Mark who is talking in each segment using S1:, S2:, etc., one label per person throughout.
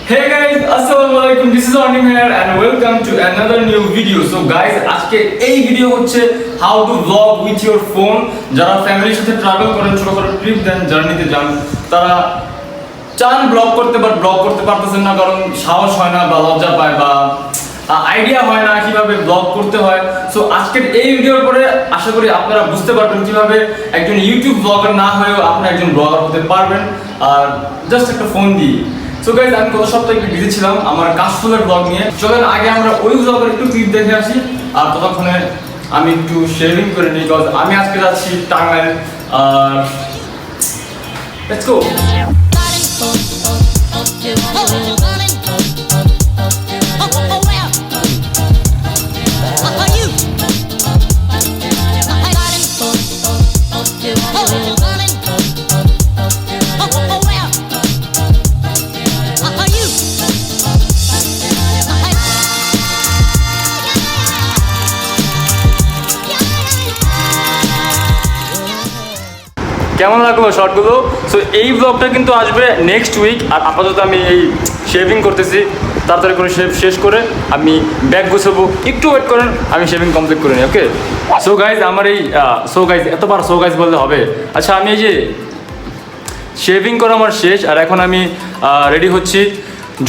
S1: Hey guys, Assalamualaikum. This is Arnim here and welcome to another new video. So guys, আজকে এই video হচ্ছে how to vlog with your phone. যারা ফ্যামিলির সাথে travel করেন, ছোটখাটো ট্রিপ দেন, জার্নিতে যান, তারা চান ব্লগ করতে বাট ব্লগ করতে পারতেছেন না কারণ সাহস হয় না বা লজ্জা পায় বা আইডিয়া হয় না কিভাবে ব্লগ করতে হয়। সো আজকের এই ভিডিওর পরে আশা করি আপনারা বুঝতে পারবেন কিভাবে একজন ইউটিউব ব্লগার না হয়েও আপনি একজন ব্লগার হতে পারবেন আর জাস্ট একটা ফোন দিয়ে। সো গাইজ, আমি গত সপ্তাহে একটু বিজি ছিলাম আমার কাশফুলের ব্লগ নিয়ে। চলেন আগে আমরা ওই ব্লগের একটু ক্লিপ দেখে আসি আর ততক্ষণে আমি একটু শেয়ারিং করে নিই বিকজ আমি আজকে যাচ্ছি টাঙ্গাইল। আর লেটস গো। কেমন লাগলো শর্টগুলো? সো এই ব্লগটা কিন্তু আসবে নেক্সট উইক। আর আপাতত আমি এই শেভিং করতেছি, তাড়াতাড়ি করে শেষ করে আমি ব্যাগ গুছাবো। একটু ওয়েট করেন, আমি শেভিং কমপ্লিট করে নিই। ওকে সো গাইজ, আমার এই এতবার সো গাইজ বললে হবে? আচ্ছা, আমি এই যে শেভিং করা আমার শেষ আর এখন আমি রেডি হচ্ছি।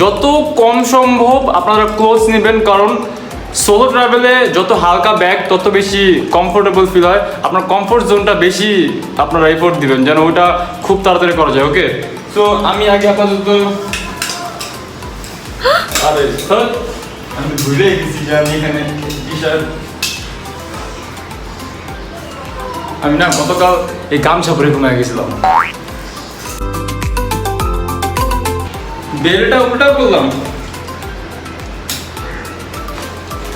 S1: যত কম সম্ভব আপনারা ক্লোথস নেবেন কারণ সোলো ট্রাভেলে যত হালকা ব্যাগ তত বেশি কমফোর্টেবল ফিল হয়। আপনার কমফোর্ট জোনটা বেশি আপনারা এফোর্ট দিবেন যেন ওইটা খুব তাড়াতাড়ি করা যায়। ওকে সো আমি আগে আপাতত আমি ভুলে গেছি যে আমি এখানে টি শার্ট আমি না গতকাল এই গামছা পরে ঘুমিয়ে গেছিলাম। বেলটা উল্টা করলাম,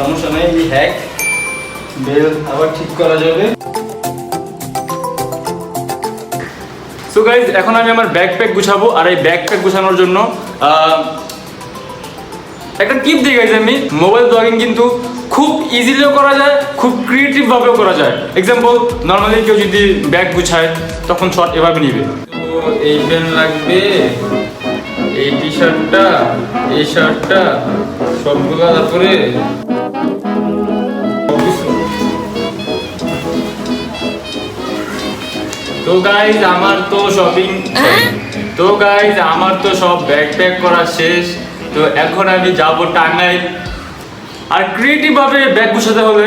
S1: সমস্যা নেই, এই হ্যাক বেল আবার ঠিক করা যাবে। সো গাইজ, এখন আমি আমার ব্যাকপ্যাক গুছাবো আর এই ব্যাকপ্যাক গুছানোর জন্য একটা টিপ দিয়ে গেছি আমি। মোবাইল ব্লগিং কিন্তু খুব ইজিলিও করা যায়, খুব ক্রিয়েটিভ ভাবেও করা যায়। এক্সাম্পল, নর্মালি কেউ যদি ব্যাগ গুছায় তখন শর্ট এভাবে নিবে। তো এই পেন লাগবে, এই টি শার্টটা, এই শার্টটা, সবগুলো তারপরে তো গাইজ আমার তো সব ব্যাগ প্যাক করা শেষ। তো এখন আমি যাব টাঙ্গাইল। আর ক্রিয়েটিভ ভাবে ব্যাগ গুছাতে হলে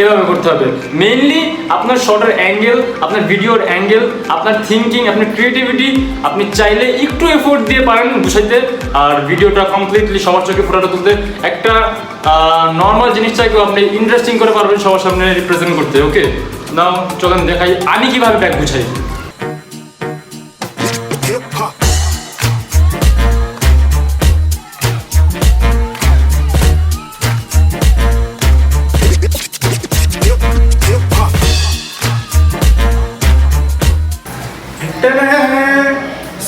S1: এভাবে করতে হবে। মেইনলি আপনার শর্টের অ্যাঙ্গেল, আপনার ভিডিওর অ্যাঙ্গেল, আপনার থিঙ্কিং, আপনার ক্রিয়েটিভিটি আপনি চাইলে একটু এফোর্ট দিয়ে পারেন গুছাইতে আর ভিডিওটা কমপ্লিটলি সবার চোখে ফোটাটা তুলতে। একটা নর্মাল জিনিস চাইলেও আপনি ইন্টারেস্টিং করে পারবেন সবার সামনে রিপ্রেজেন্ট করতে। ওকে নাও চলেন দেখাই আমি কিভাবে ব্যাগ গুছাই।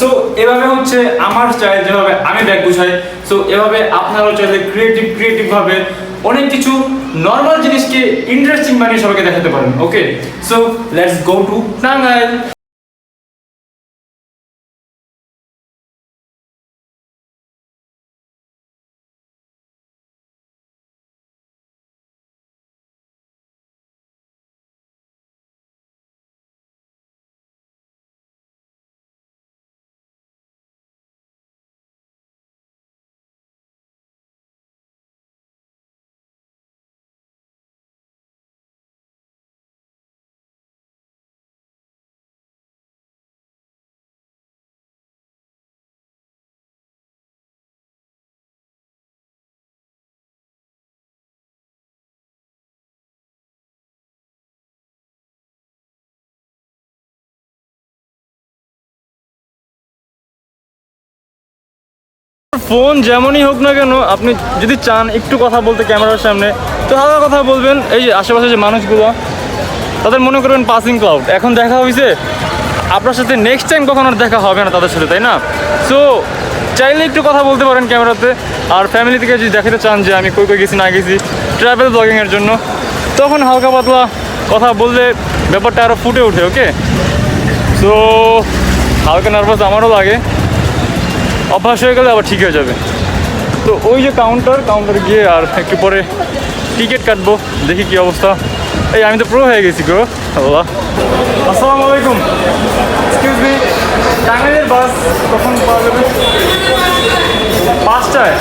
S1: সো এভাবে হচ্ছে আমার স্টাইল, যেভাবে আমি ব্যাগ গুছাই। সো এভাবে আপনারাও চাইলে ক্রিয়েটিভ ভাবে অনেক কিছু নর্মাল জিনিসকে ইন্টারেস্টিং বানিয়ে সবাইকে দেখাতে পারেন। Okay so let's go to Tangail. Phone যেমনই হোক না কেন, আপনি যদি চান একটু কথা বলতে ক্যামেরার সামনে তো হালকা কথা বলবেন। এই যে আশেপাশে যে মানুষগুলো তাদের মনে করবেন পাসিং ক্লাউড। এখন দেখা হয়েছে, আপনার সাথে নেক্সট টাইম কখন আর দেখা হবে না তাদের সাথে, তাই না? সো চাইলে একটু কথা বলতে পারেন ক্যামেরাতে। আর ফ্যামিলি থেকে যদি দেখাতে চান যে আমি কই গেছি না গেছি ট্রাভেল ব্লগিংয়ের জন্য, তখন হালকা পাতলা কথা বললে ব্যাপারটা আরও ফুটে ওঠে। ওকে সো হালকা নার্ভাস আমারও লাগে, অভ্যাস হয়ে গেলে আবার ঠিক হয়ে যাবে। তো ওই যে কাউন্টার গিয়ে আর একটু পরে টিকিট কাটবো, দেখি কি অবস্থা। এই আমি তো প্রো হয়ে গেছি গো আল্লাহ। আসসালামু আলাইকুম, এক্সকিউজ মি, টাঙ্গাইলের বাস কখন পাওয়া যাবে? 5টায়।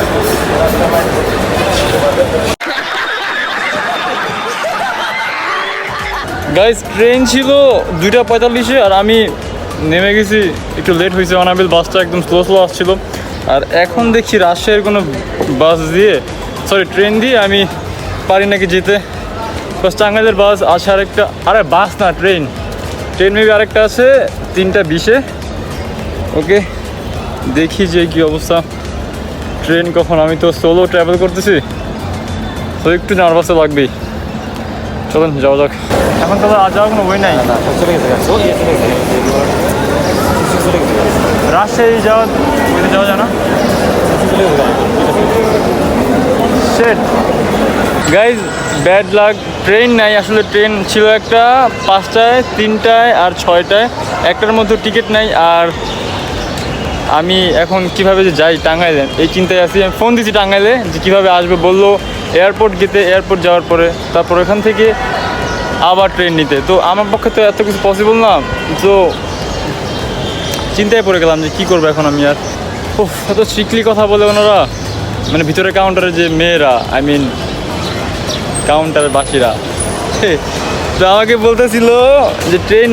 S1: গাইস ট্রেন ছিল 2:45-এ আর আমি নেমে গেছি, একটু লেট হয়েছে। অনাবিল বাসটা একদম স্লো আসছিল। আর এখন দেখছি রাজশাহীর কোনো বাস দিয়ে, সরি ট্রেন দিয়ে আমি পারি নাকি যেতে। বাস টাঙ্গাইলের বাস আছে আরেকটা, আরে বাস না ট্রেন মেবি আরেকটা আছে 3:20-এ। ওকে দেখি যে কি অবস্থা, ট্রেন কখন। আমি তো সোলো ট্রাভেল করতেছি, তো একটু নার্ভাসও লাগবেই। চলুন যাওয়া যাক। এখন তো আর যাওয়ার কোনো বই নাই। রাজশাহী যাওয়া যায় না। Set guys, bad luck, train নাই আসলে। ট্রেন ছিল একটা 5টায়, 3টায় আর 6টায়, একটার মধ্যে টিকিট নাই। আর আমি এখন কিভাবে যে যাই টাঙ্গাইলে এই চিন্তায় আছি। আমি ফোন দিয়েছি টাঙ্গাইলে যে কীভাবে আসবে, বললো এয়ারপোর্ট যাওয়ার পরে তারপর ওখান থেকে আবার ট্রেন নিতে। তো আমার পক্ষে তো এত কিছু পসিবল না, তো চিন্তায় পড়ে গেলাম যে কী করবো এখন আমি। আর এত স্ট্রিক্টলি কথা বলে ওনারা, মানে ভিতরে কাউন্টারে যে মেয়েরা, আই মিন কাউন্টারের বাসিরা, তো আমাকে বলতেছিল যে ট্রেন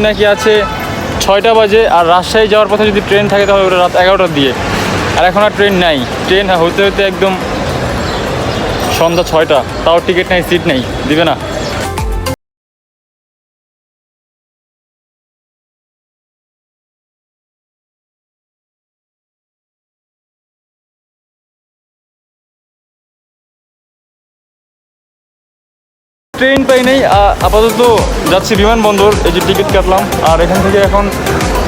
S1: নাকি আছে 6টা বাজে। আর রাজশাহী যাওয়ার পথে যদি ট্রেন থাকে তাহলে ওটা রাত 11টার দিয়ে। আর এখন আর ট্রেন নাই, ট্রেন হতে একদম সন্ধ্যা 6টা, তাও টিকিট নেই, সিট নেই, দিবে না। ট্রেন পাই নাই, আপাতত যাচ্ছি বিমানবন্দর। এই যে টিকিট কাটলাম, আর এখান থেকে এখন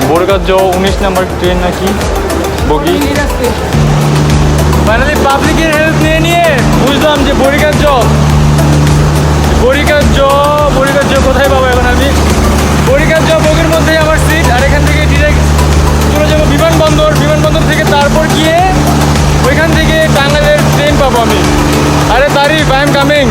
S1: বরিকার যাও 19 নাম্বার ট্রেন নাকি বগি। ফাইনালি পাবলিকের হেল্প নিয়ে বুঝলাম যে বরিকার যাও কোথায় পাবো এখন আমি। বরিকার যাও বগির মধ্যেই আমার সিট। আর এখান থেকে ডিরেক্ট চলে যাবো বিমানবন্দর থেকে তারপর গিয়ে ওইখান থেকে টাঙ্গাইলের ট্রেন পাবো আমি। আরে তারিফ, আই এম কামিং।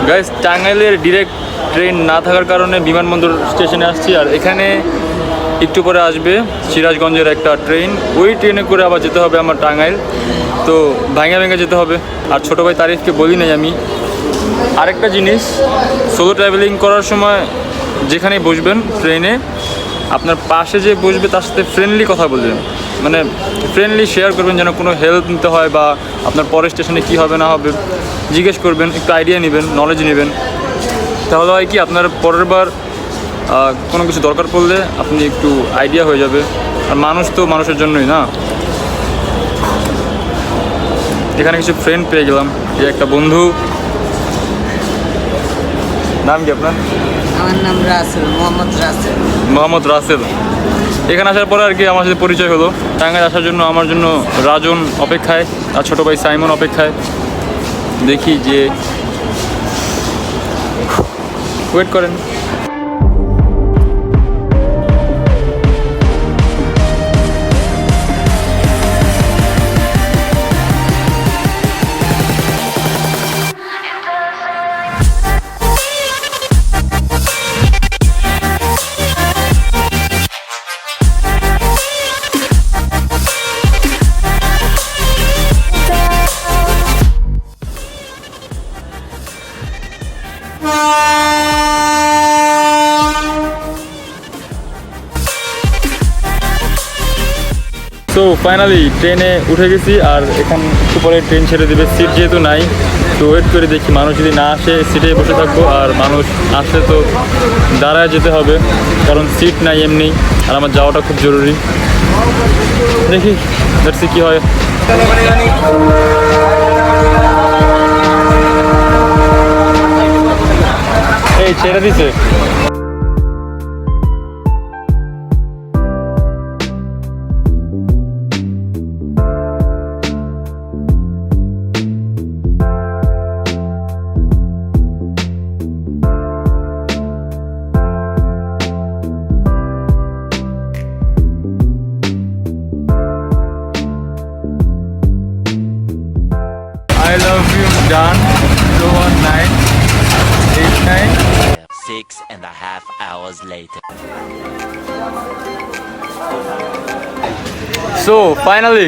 S1: গাইস টাঙ্গাইলের ডিরেক্ট ট্রেন না থাকার কারণে বিমানবন্দর স্টেশনে আসছি। আর এখানে একটু পরে আসবে সিরাজগঞ্জের একটা ট্রেন, ওই ট্রেনে করে আবার যেতে হবে আমার টাঙ্গাইল। তো ভাঙ্গা যেতে হবে। আর ছোটো ভাই তারিফকে বলি নাই আমি। আরেকটা জিনিস, সোলো ট্রাভেলিং করার সময় যেখানেই বসবেন ট্রেনে, আপনার পাশে যে বসবে তার সাথে ফ্রেন্ডলি কথা বলবেন, মানে ফ্রেন্ডলি শেয়ার করবেন, যেন কোনো হেল্প নিতে হয় বা আপনার পরের স্টেশনে কী হবে না হবে জিজ্ঞেস করবেন, একটু আইডিয়া নেবেন, নলেজ নেবেন। তাহলে হয় কি আপনার পরের বার কোনো কিছু দরকার পড়লে আপনি একটু আইডিয়া হয়ে যাবে। আর মানুষ তো মানুষের জন্যই না। এখানে কিছু ফ্রেন্ড পেয়ে গেলাম, এই একটা বন্ধু। নাম কি আপনার?
S2: আমার নাম রাসেল,
S1: মোহাম্মদ রাসেল। এখানে আসার পরে আর কি আমার সাথে পরিচয় হলো। টাঙ্গাইল আসার জন্য আমার জন্য রাজন অপেক্ষায়, আর ছোটো ভাই সাইমন অপেক্ষায়। দেখি যে ওয়েট করেন। সো ফাইনালি ট্রেনে উঠে গেছি, আর এখন একটু পরে ট্রেন ছেড়ে দেবে। সিট যেহেতু নাই, তো ওয়েট করে দেখি, মানুষ যদি না আসে সিটে বসে থাকবো, আর মানুষ আসলে তো দাঁড়ায় যেতে হবে, কারণ সিট নাই এমনি, আর আমার যাওয়াটা খুব জরুরি। দেখি দেখছি কী হয়। এই ছেড়ে দিছে। I love you, done. 01989.
S3: 6.5 hours later.
S1: So finally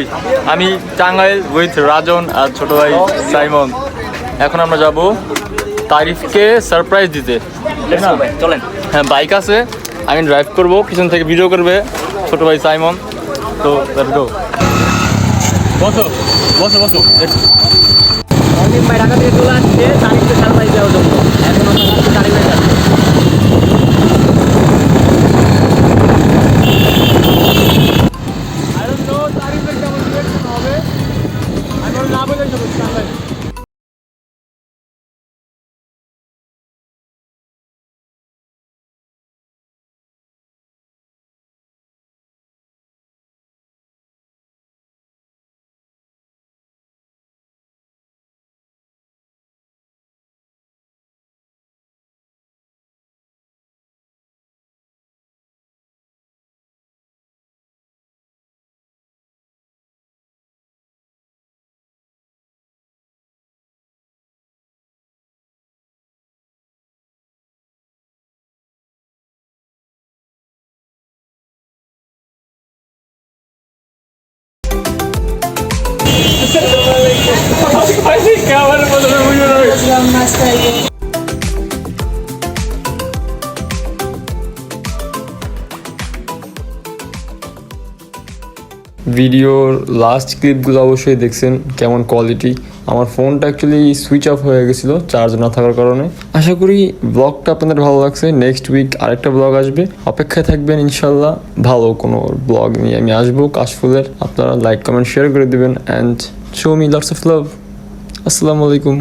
S1: আমি টাঙ্গাইল উইথ রাজন আর ছোট ভাই সাইমন। এখন আমরা যাব তারিফকে সারপ্রাইজ দিতে।
S4: চলেন।
S1: হ্যাঁ, বাইক আছে, আমি ড্রাইভ করব, পিছন থেকে ভিডিও করবে ছোট ভাই সাইমন। তো লেটস গো। বসো বসো বসো।
S4: অনিম ভাই ঢাকা থেকে চলে আসছে তারিখকে সারপ্রাইজ দেওয়ার জন্য। এখন আমরা যাচ্ছি তারিখের কাছে।
S1: ভিডিওর লাস্ট ক্লিপগুলো অবশ্যই দেখছেন কেমন কোয়ালিটি। আমার ফোনটা অ্যাকচুয়ালি সুইচ অফ হয়ে গেছিলো চার্জ না থাকার কারণে। আশা করি ব্লগটা আপনাদের ভালো লাগছে। নেক্সট উইক আরেকটা ব্লগ আসবে, অপেক্ষায় থাকবেন। ইনশাল্লাহ ভালো কোনো ব্লগ নিয়ে আমি আসবো কাশফুলের। আপনারা লাইক কমেন্ট শেয়ার করে দেবেন and show me lots of love. আসসালামু আলাইকুম।